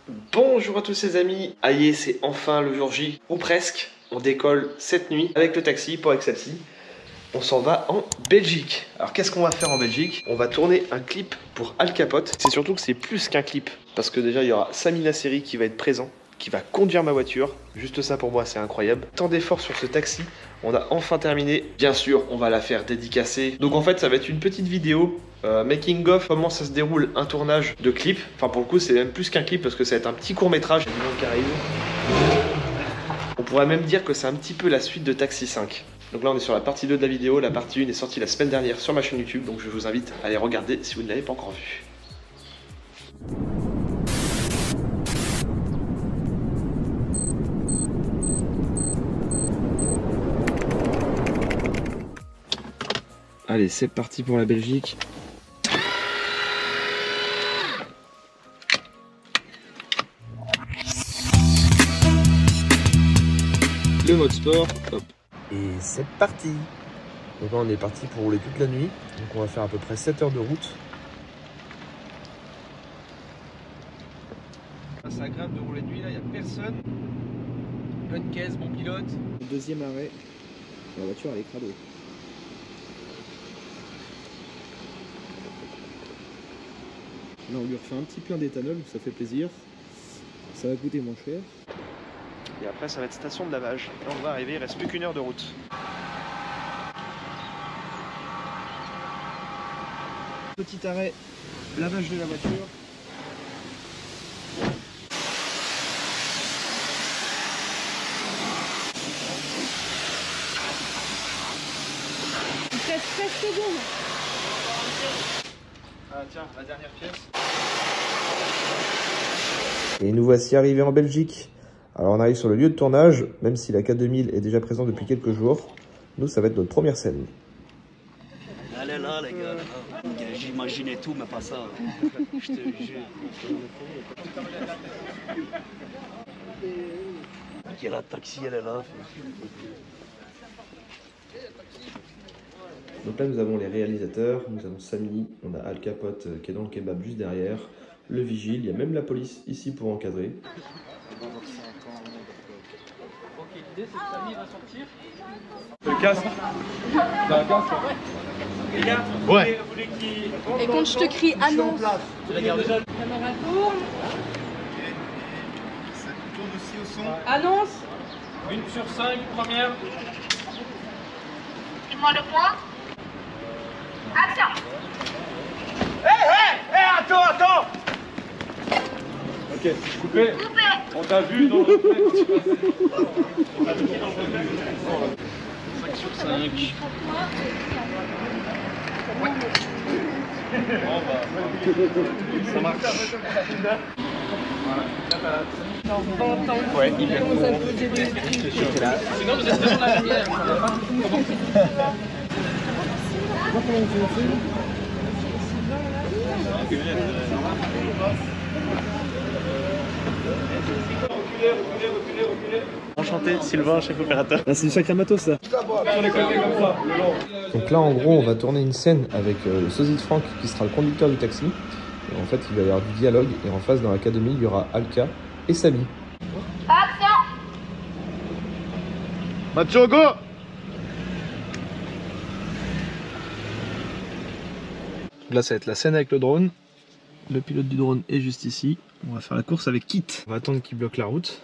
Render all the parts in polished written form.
Bonjour à tous les amis, aïe c'est enfin le jour J, ou presque. On décolle cette nuit avec le taxi pour Excelsi. On s'en va en Belgique. Alors qu'est-ce qu'on va faire en Belgique? On va tourner un clip pour Al Capote. C'est surtout que c'est plus qu'un clip, parce que déjà il y aura Samy Nasseri qui va être présent, qui va conduire ma voiture. Juste ça pour moi c'est incroyable. Tant d'efforts sur ce taxi, on a enfin terminé. Bien sûr on va la faire dédicacer. Donc en fait ça va être une petite vidéo making of, comment ça se déroule un tournage de clip. Enfin pour le coup c'est même plus qu'un clip parce que ça va être un petit court métrage. Il y a du monde qui arrive. On pourrait même dire que c'est un petit peu la suite de Taxi 5. Donc là on est sur la partie 2 de la vidéo, la partie 1 est sortie la semaine dernière sur ma chaîne YouTube, donc je vous invite à aller regarder si vous ne l'avez pas encore vue. Allez, c'est parti pour la Belgique. Le mode sport, hop. Et c'est parti. Donc là on est parti pour rouler toute la nuit. Donc on va faire à peu près 7 heures de route. C'est agréable de rouler de nuit, là il n'y a personne. Bonne caisse, bon pilote. Deuxième arrêt, la voiture elle est crado. Là on lui refait un petit plein d'éthanol, ça fait plaisir. Ça va coûter moins cher. Et après ça va être station de lavage. Là on va arriver, il reste plus qu'une heure de route. Petit arrêt, lavage de la voiture. Il te reste 13 secondes. Ah tiens, la dernière pièce. Et nous voici arrivés en Belgique. Alors on arrive sur le lieu de tournage, même si la K2000 est déjà présente depuis quelques jours. Nous, ça va être notre première scène. Elle est là, les gars. J'imaginais tout, mais pas ça. Je te jure. Qui est là, taxi, elle est là. Donc là, nous avons les réalisateurs, nous avons Samy, on a Al Capote qui est dans le kebab juste derrière, le vigile, il y a même la police ici pour encadrer. L'idée c'est que Samy va sortir. Le casque. T'as un casque? Les gars, ouais. Et quand je te crie annonce, la caméra tourne. Ça tourne aussi au son. Annonce. 1 sur 5, première. Dis-moi le point. Action. Attends. Ok, coupé. On t'a vu dans le On t'a vu dans le 5 sur 5. Ouais. Bon bah, ça marche. Voilà. Ouais, hyper cool. Sinon vous êtes devant la lumière. Reculez. Enchanté, Sylvain, chef opérateur. Ah, c'est du sacré matos ça. Donc là en gros on va tourner une scène avec le sosie de Franck qui sera le conducteur du taxi. Et en fait il va y avoir du dialogue et en face dans la K2000 il y aura Alka et Samy. Action. Macho, go. Là ça va être la scène avec le drone. Le pilote du drone est juste ici. On va faire la course avec Kit. On va attendre qu'il bloque la route.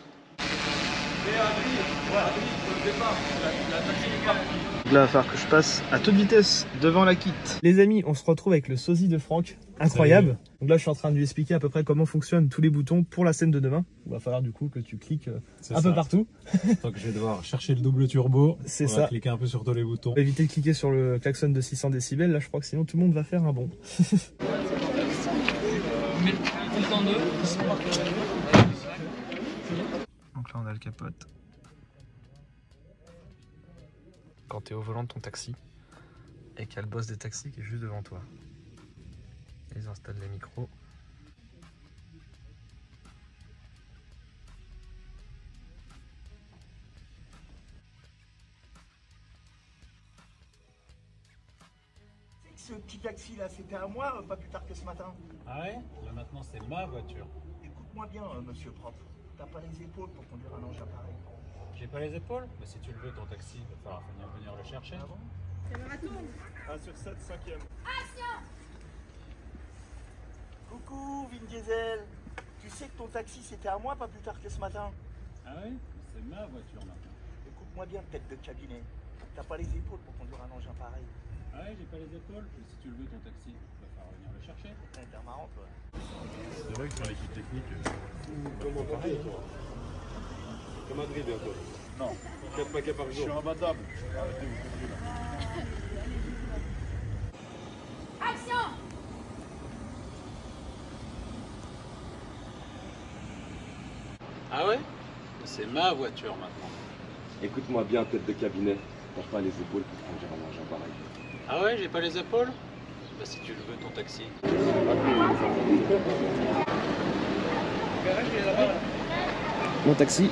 Là, il va falloir que je passe à toute vitesse devant la Kit. Les amis, on se retrouve avec le sosie de Franck. Incroyable. Donc là, je suis en train de lui expliquer à peu près comment fonctionnent tous les boutons pour la scène de demain. Il va falloir du coup que tu cliques un peu partout. Donc je vais devoir chercher le double turbo. C'est ça. ça. Cliquer un peu sur tous les boutons. Éviter de cliquer sur le klaxon de 600 décibels. Là, je crois que sinon tout le monde va faire un bond. Donc là, on a le capote. Quand tu es au volant de ton taxi et qu'il y a le boss des taxis qui est juste devant toi. Ils installent les micros. Ce petit taxi là, c'était à moi, pas plus tard que ce matin. Ah ouais? Là maintenant c'est ma voiture. Écoute-moi Écoute-moi bien, monsieur propre. T'as pas les épaules pour conduire un engin pareil. J'ai pas les épaules? Mais si tu le veux, ton taxi, il va falloir venir le chercher. Ah bon? Caméra tourne. 1 sur 7, 5e. Coucou, Vin Diesel. Tu sais que ton taxi c'était à moi pas plus tard que ce matin. Ah oui? C'est ma voiture maintenant. Écoute-moi bien, tête de cabinet. T'as pas les épaules pour conduire un engin pareil. Ah ouais, j'ai pas les épaules. Mais si tu le veux, ton taxi, il va falloir venir le chercher. T'es marrant, toi. C'est vrai que sur l'équipe technique. Comment pareil, toi? Comme Madrid bientôt. Non. 4 paquets par jour. Je suis imbattable. Arrêtez vous conduire là. Action! Ah ouais? C'est ma voiture maintenant. Écoute-moi bien, tête de cabinet. T'as pas les épaules pour conduire un engin pareil. Ah ouais, j'ai pas les épaules? Bah si tu le veux, ton taxi. Mon taxi.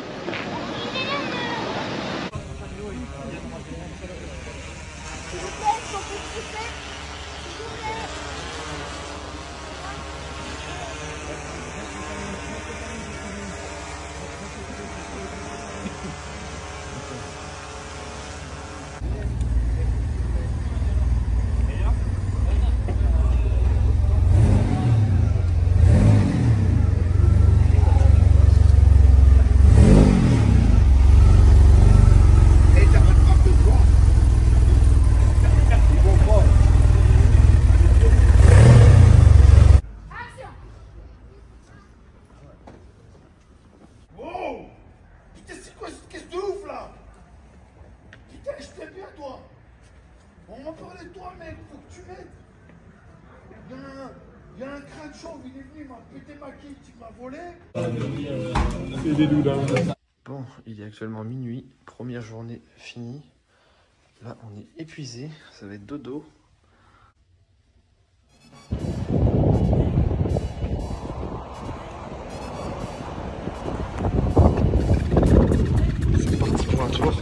Wow! Putain, c'est quoi cette caisse de ouf là? Putain, je t'aime bien toi! On m'a parlé de toi, mec, faut que tu m'aides! Il y a un crâne chauve, il est venu, il m'a pété ma quille, il m'a volé! C'est des loups là! Bon, il est actuellement minuit, première journée finie. Là, on est épuisé, ça va être dodo. C'est parti pour un tour.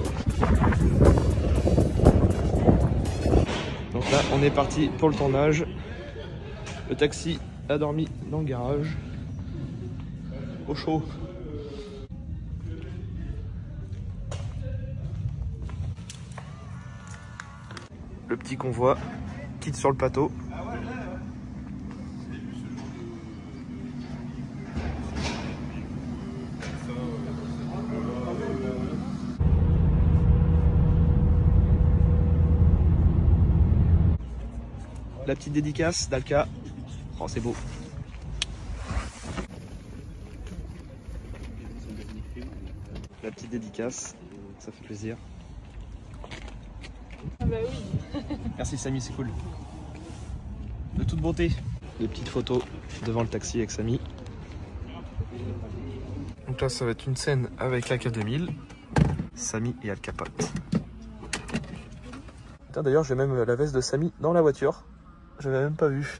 Donc là, on est parti pour le tournage. Le taxi a dormi dans le garage. Au chaud. Le petit convoi quitte sur le plateau. La petite dédicace d'Alka. Oh, c'est beau. La petite dédicace, ça fait plaisir. Ah bah oui. Merci Samy, c'est cool. De toute beauté. Les petites photos devant le taxi avec Samy. Donc là, ça va être une scène avec la K2000. Samy et Al Capote. Putain, d'ailleurs, j'ai même la veste de Samy dans la voiture. J'avais même pas vu.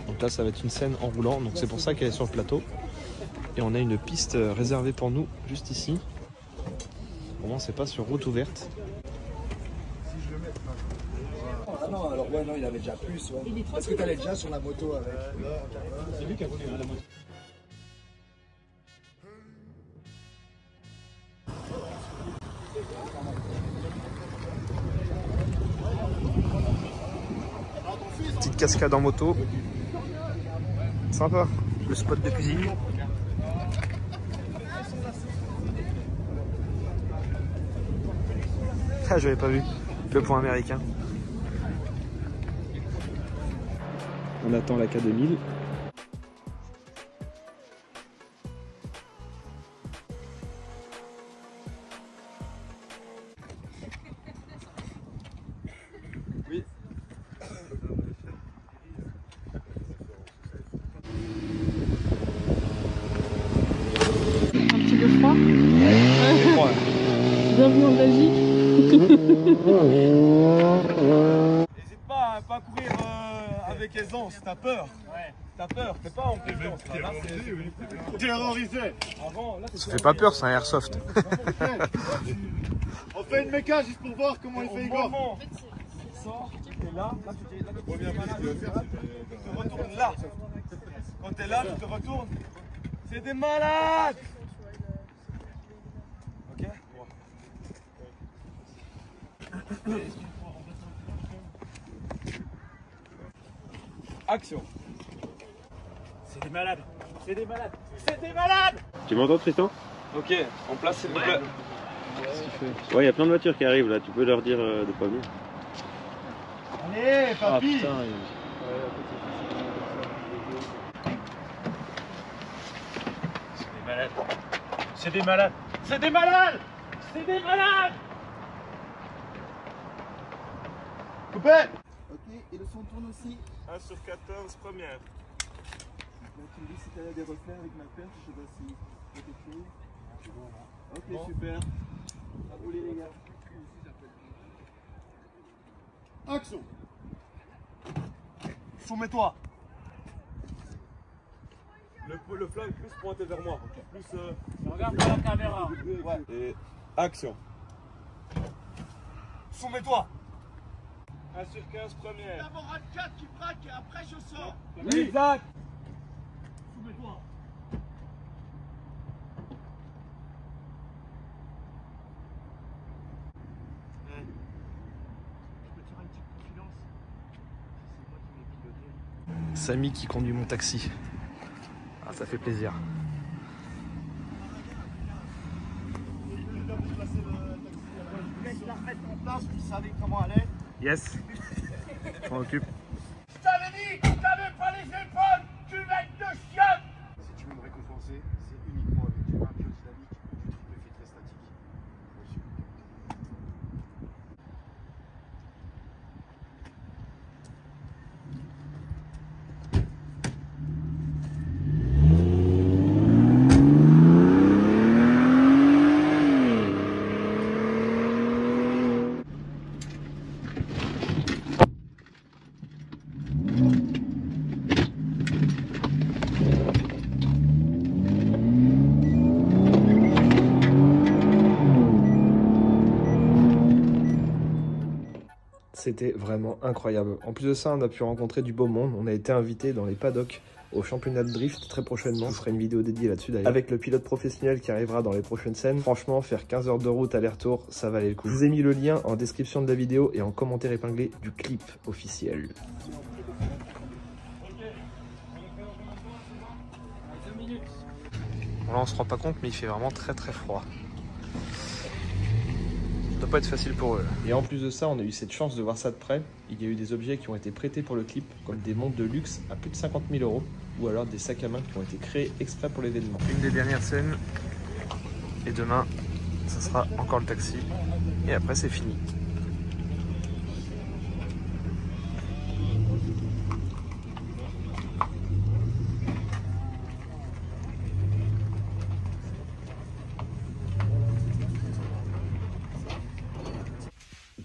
Donc là, ça va être une scène en roulant, donc c'est pour ça qu'elle est sur le plateau. Et on a une piste réservée pour nous, juste ici. Au moins, c'est pas sur route ouverte. Ah non, alors ouais, non, il avait déjà plus. Ouais. Parce que t'allais déjà sur la moto avec. C'est lui qui a volé la moto. Petite cascade en moto. Sympa. Le spot de cuisine. Ah, j'avais pas vu. Le point américain. On attend la K2000. Oui. Un petit peu froid. C'est froid, là. Bienvenue en Belgique. N'hésite pas à pas courir avec aisance, t'as peur. T'as peur, t'es pas en confiance. Terrorisé. Ça fait pas peur, c'est un airsoft. On fait une méca juste pour voir comment il fait Igor. Et là, tu te retournes là. Quand t'es là, tu te retournes. C'est des malades. Ok. Action. C'est des malades. C'est des malades. C'est des malades. Tu m'entends, Tristan? Ok, en place s'il vous plaît. Ouais, il y a plein de voitures qui arrivent là, tu peux leur dire de pas venir. Allez, papy. C'est des malades. C'est des malades. C'est des malades. Coupé. Ok, et le son tourne aussi. 1 sur 14, première. Donc tu me dis si t'as des reflets avec ma perche, je sais pas si t'as quelque chose. Ok, super. À rouler les gars. Action. Soumets-toi. Le flingue plus pointé vers moi. Plus. Regarde dans la caméra. Ouais. Et action. Soumets-toi. 1 sur 15, première. D'abord un 4 qui braque et après je sors. Oui. Exact. Soumets-toi. Je peux te faire une petite confidence. C'est moi qui m'ai piloté. Samy qui conduit mon taxi. Ah, ça fait plaisir. Je laisse la remettre en place, vous savez comment elle est. Yes. Je m'en occupe. Je t'avais dit, t'avais pas les épaules, tu mec de chiotte. Si tu veux me récompenser, c'est uniquement avec du rampio dynamique ou du triple effet très statique. C'était vraiment incroyable. En plus de ça, on a pu rencontrer du beau monde. On a été invité dans les paddocks au championnat de drift très prochainement. Je ferai une vidéo dédiée là-dessus d'ailleurs. Avec le pilote professionnel qui arrivera dans les prochaines scènes. Franchement, faire 15 heures de route aller-retour, ça valait le coup. Je vous ai mis le lien en description de la vidéo et en commentaire épinglé du clip officiel. Bon, là on se rend pas compte, mais il fait vraiment très très froid. Ça doit pas être facile pour eux. Et en plus de ça, on a eu cette chance de voir ça de près. Il y a eu des objets qui ont été prêtés pour le clip, comme des montres de luxe à plus de 50 000 €, ou alors des sacs à main qui ont été créés exprès pour l'événement. Une des dernières scènes. Et demain, ça sera encore le taxi. Et après, c'est fini.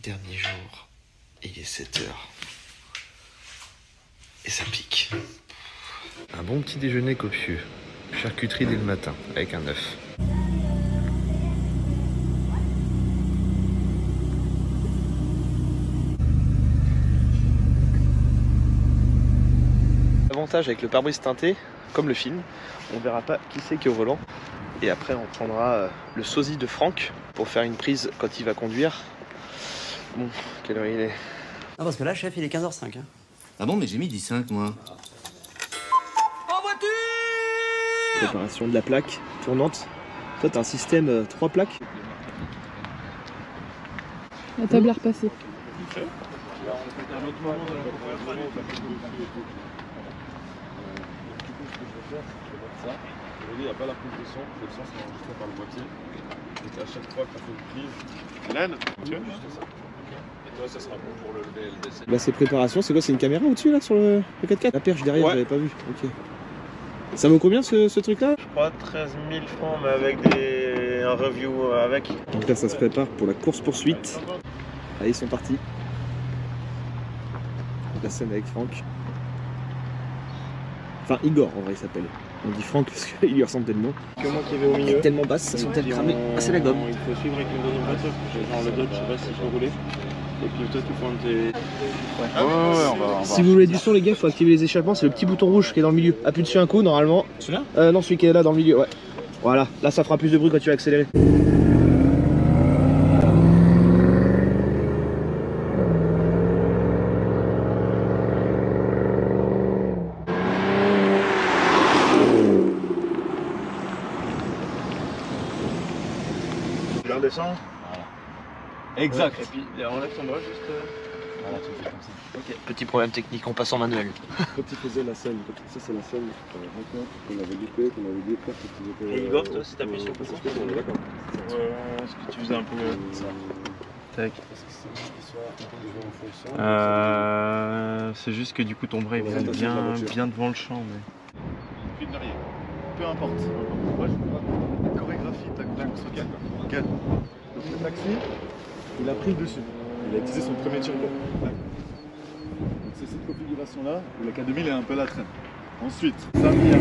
Dernier jour, il est 7 h. Et ça pique. Un bon petit déjeuner copieux. Charcuterie dès le matin, avec un œuf. L'avantage avec le pare-brise teinté, comme le film, on verra pas qui c'est qui est au volant. Et après on prendra le sosie de Franck pour faire une prise quand il va conduire. Bon, quelle heure il est? Non, parce que là, chef, il est 15h05. Hein. Ah bon, mais j'ai mis 10-5, moi. En voiture. Préparation de la plaque tournante. Toi, t'as un système 3 plaques. La table à repasser. Il n'y a pas la prise de son, le son c'est enregistré par le boîtier. Donc à chaque fois qu'on fait une prise, Hélène, tu as juste ça. Et toi, ça sera bon pour le VLDC. Là, c'est préparation. C'est quoi? C'est une caméra au-dessus là sur le 4x4? La perche derrière, j'avais pas vu. Ok. Ça vaut combien ce truc là? Je crois 13 000 francs, mais avec un review avec. Donc là, ça se prépare pour la course-poursuite. Allez, ils sont partis. La scène avec Franck. Enfin, Igor en vrai il s'appelle. On dit Franck parce qu'il lui ressemble tellement. Que moi qui vais au milieu. Tellement basse, ça sont-elles cramées. Ah, c'est la gomme. Il faut suivre avec une deuxième voiture. Genre le Dodge, je sais pas si je peux rouler. Et puis toi, tu prends tes. Ouais, on va. Si vous voulez du son, les gars, il faut activer les échappements. C'est le petit bouton rouge qui est dans le milieu. Appuie dessus un coup, normalement. Celui-là? Non, celui qui est là dans le milieu, ouais. Voilà, là ça fera plus de bruit quand tu vas accélérer. Tu la redescends? Exact. Et puis enlève ton bras juste. Voilà, tu fais comme ça. Ok. Petit problème technique, on passe en manuel. Quand il faisait la scène, ça c'est la scène qu'on avait loupé, qu'on avait dit faire que tu Et Igor, toi, si t'appuies sur le bouton, on est d'accord. est-ce que tu faisais un peu ça? Tac. C'est juste que du coup ton bras il vient bien devant le champ. Mais... Puis derrière. Peu importe. Moi je vois la chorégraphie, tac, regarde. Regarde. Donc le taxi, il a pris le dessus. Il a utilisé son premier turbo. Donc c'est cette configuration là où la K2000 est un peu à la traîne. Ensuite, ça vient.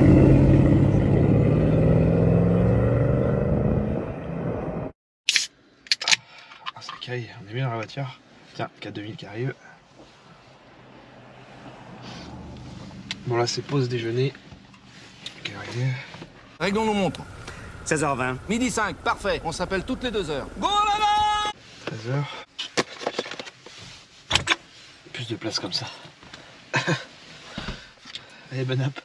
Ça caille, on est bien dans la voiture. Tiens, K2000 qui arrive. Bon là c'est pause déjeuner. Qui arrive. Réglons nos montres. 16h20. Midi 5, parfait. On s'appelle toutes les 2 heures. Go 13h. Plus de place comme ça. Allez, bonne app.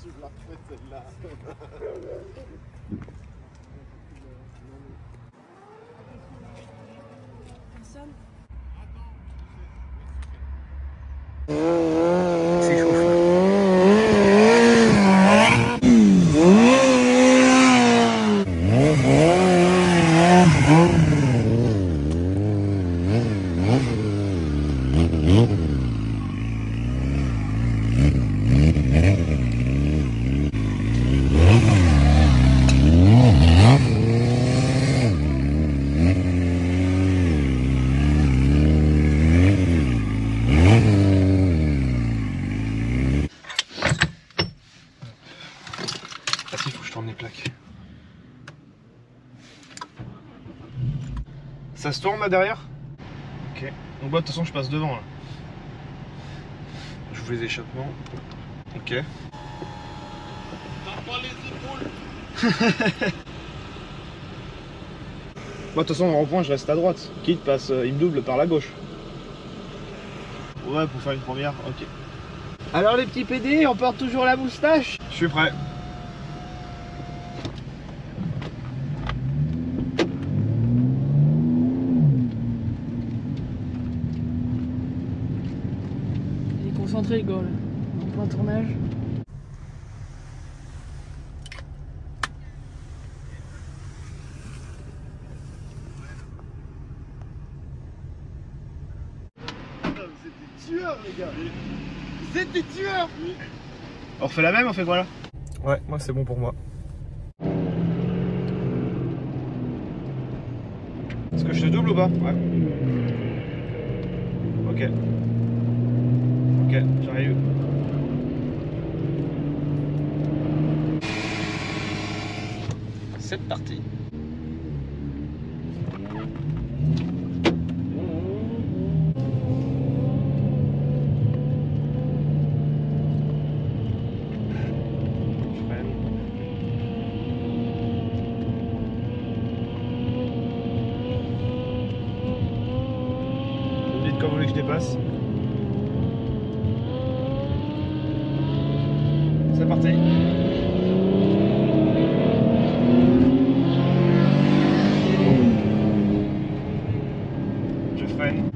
Tu me l'as refait celle-là. C'est chaud. Ah si, faut que je tourne les plaques. Ça se tourne là derrière? Ok. Donc bah de toute façon je passe devant là. J'ouvre les échappements. Ok. T'as pas les épaules. Moi de toute façon en rond-point je reste à droite. Quitte passe, il me double par la gauche. Ouais, pour faire une première, ok. Alors les petits PD, on porte toujours la moustache? Je suis prêt. Il est concentré, le gars, là. En plein tournage. Vous êtes des tueurs les gars. Vous êtes des tueurs. On refait la même, on fait quoi là? Ouais, moi c'est bon pour moi. Est-ce que je te double ou pas? Ouais. Ok. Ok, j'arrive. C'est parti. Quand vous voulez que je dépasse. C'est parti. Je freine.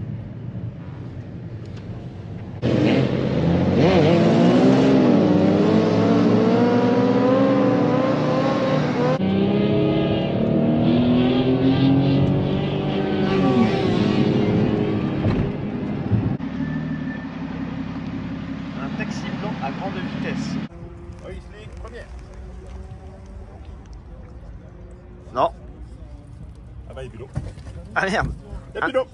Un taxi blanc à grande vitesse. Oh, il se dit première. Non. Ah bah il est pilot. Ah merde. Il est pilot.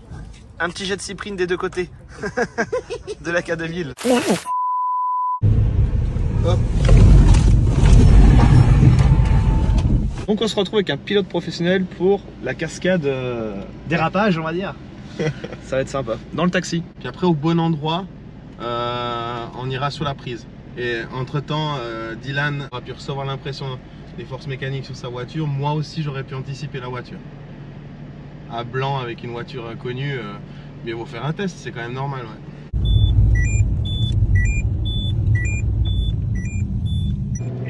Un petit jet de cyprine des deux côtés. De la K2000. Hop. Donc on se retrouve avec un pilote professionnel pour la cascade dérapage, on va dire. Ça va être sympa. Dans le taxi. Puis après, au bon endroit, on ira sur la prise. Et entre temps, Dylan aura pu recevoir l'impression des forces mécaniques sur sa voiture. Moi aussi, j'aurais pu anticiper la voiture. À blanc avec une voiture inconnue, mais il faut faire un test, c'est quand même normal. Ouais.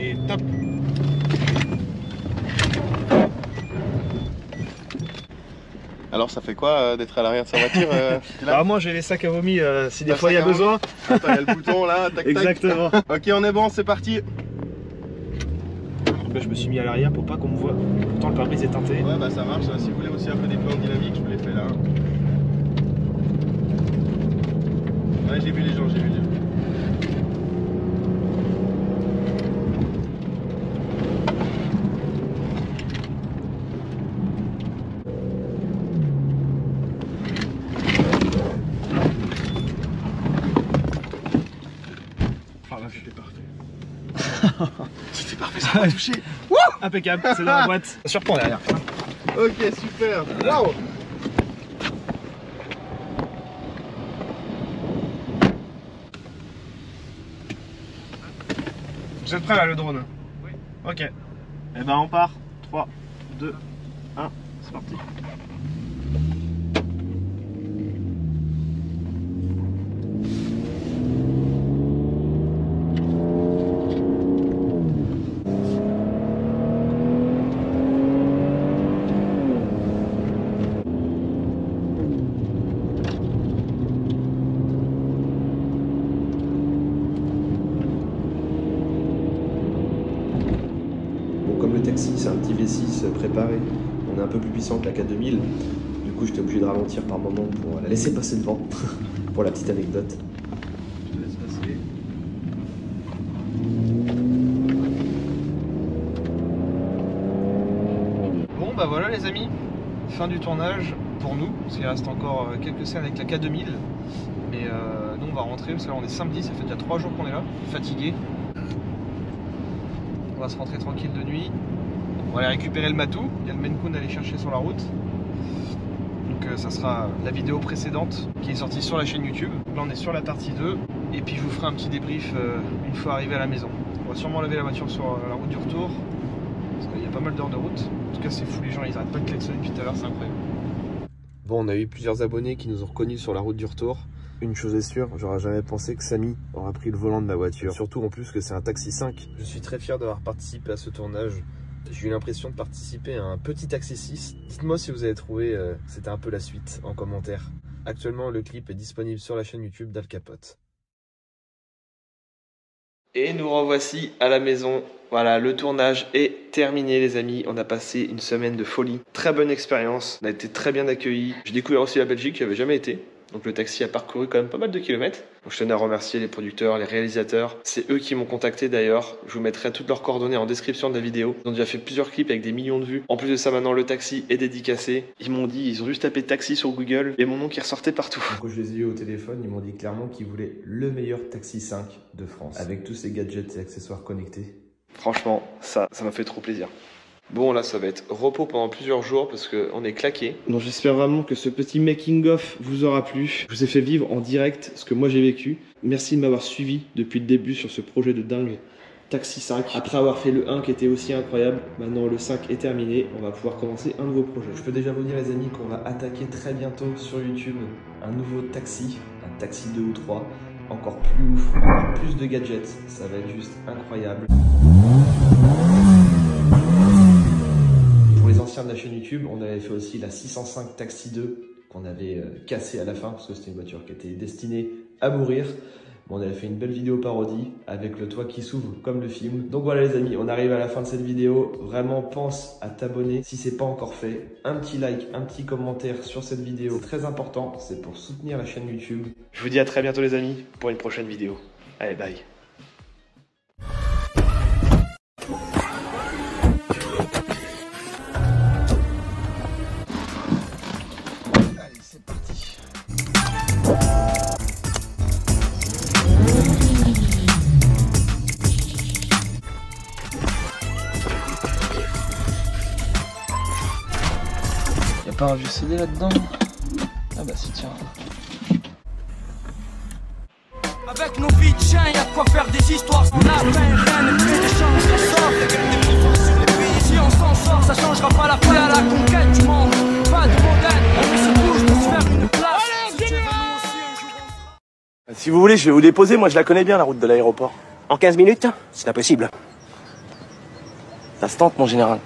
Et top. Alors ça fait quoi d'être à l'arrière de sa voiture Alors moi j'ai les sacs à vomi si des fois il y a besoin. Attends, il y a le bouton là, tac tac. Exactement. Ok, on est bon, c'est parti. Donc là je me suis mis à l'arrière pour pas qu'on me voit. Pourtant le pare-brise est teinté. Ouais bah ça marche, si vous voulez aussi un peu des plans dynamiques, je vous les fais là. Ouais, j'ai vu les gens, j'ai vu les gens. C'était parfait, ça m'a touché. Impeccable, c'est dans la boîte. Ça surprend derrière. Ok, super. Waouh. Vous êtes prêts là, le drone? Oui. Ok. Et ben on part. 3, 2, 1, c'est parti. Comme le taxi, c'est un petit V6 préparé, on est un peu plus puissant que la K2000. Du coup, j'étais obligé de ralentir par moment pour la laisser passer devant, pour la petite anecdote. Je te laisse passer. Bon, bah voilà les amis, fin du tournage pour nous, parce qu'il reste encore quelques scènes avec la K2000. Mais nous, on va rentrer, parce que là, on est samedi, ça fait déjà 3 jours qu'on est là, fatigué. On va se rentrer tranquille de nuit. On va aller récupérer le matou. Il y a le Maine Coon à aller chercher sur la route. Donc ça sera la vidéo précédente qui est sortie sur la chaîne YouTube. Là on est sur la partie 2. Et puis je vous ferai un petit débrief une fois arrivé à la maison. On va sûrement laver la voiture sur la route du retour. Parce qu'il y a pas mal d'heures de route. En tout cas c'est fou, les gens ils arrêtent pas de klaxonner depuis tout à l'heure, c'est incroyable. Bon, on a eu plusieurs abonnés qui nous ont reconnus sur la route du retour. Une chose est sûre, j'aurais jamais pensé que Samy aura pris le volant de ma voiture. Surtout en plus que c'est un Taxi 5. Je suis très fier d'avoir participé à ce tournage. J'ai eu l'impression de participer à un petit Taxi 6. Dites-moi si vous avez trouvé c'était un peu la suite en commentaire. Actuellement, le clip est disponible sur la chaîne YouTube d'Al Capote. Et nous revoici à la maison. Voilà, le tournage est terminé les amis. On a passé une semaine de folie. Très bonne expérience. On a été très bien accueillis. J'ai découvert aussi la Belgique, qui n'avait jamais été. Donc le taxi a parcouru quand même pas mal de kilomètres. Donc je tenais à remercier les producteurs, les réalisateurs. C'est eux qui m'ont contacté d'ailleurs. Je vous mettrai toutes leurs coordonnées en description de la vidéo. Ils ont déjà fait plusieurs clips avec des millions de vues. En plus de ça, maintenant le taxi est dédicacé. Ils m'ont dit, ils ont juste tapé taxi sur Google et mon nom qui ressortait partout. Quand je les ai eu au téléphone, ils m'ont dit clairement qu'ils voulaient le meilleur Taxi 5 de France. Avec tous ces gadgets et accessoires connectés. Franchement, ça m'a fait trop plaisir. Bon là ça va être repos pendant plusieurs jours parce qu'on est claqué. Donc j'espère vraiment que ce petit making of vous aura plu. Je vous ai fait vivre en direct ce que moi j'ai vécu. Merci de m'avoir suivi depuis le début sur ce projet de dingue Taxi 5. Après avoir fait le 1 qui était aussi incroyable, maintenant le 5 est terminé, on va pouvoir commencer un nouveau projet. Je peux déjà vous dire les amis qu'on va attaquer très bientôt sur YouTube un nouveau taxi, un taxi 2 ou 3, encore plus ouf, encore plus de gadgets, ça va être juste incroyable. De la chaîne YouTube, on avait fait aussi la 605 Taxi 2 qu'on avait cassé à la fin parce que c'était une voiture qui était destinée à mourir. Bon, on avait fait une belle vidéo parodie avec le toit qui s'ouvre comme le film. Donc voilà les amis, on arrive à la fin de cette vidéo. Vraiment pense à t'abonner si c'est pas encore fait. Un petit like, un petit commentaire sur cette vidéo, c'est très important, c'est pour soutenir la chaîne YouTube. Je vous dis à très bientôt les amis pour une prochaine vidéo. Allez bye. pas un vieux CD là-dedans? Ah bah si, tiens. Avec nos vies de chien, y'a de quoi faire des histoires sans la peine, rien ne fait des chances, on sort. Si on s'en sort, ça changera pas la paix à la conquête du monde. Pas de modèle, on met ses bouches pour se faire une place. Si vous voulez, je vais vous déposer, moi je la connais bien la route de l'aéroport. En 15 minutes? C'est impossible. Ça se tente mon général.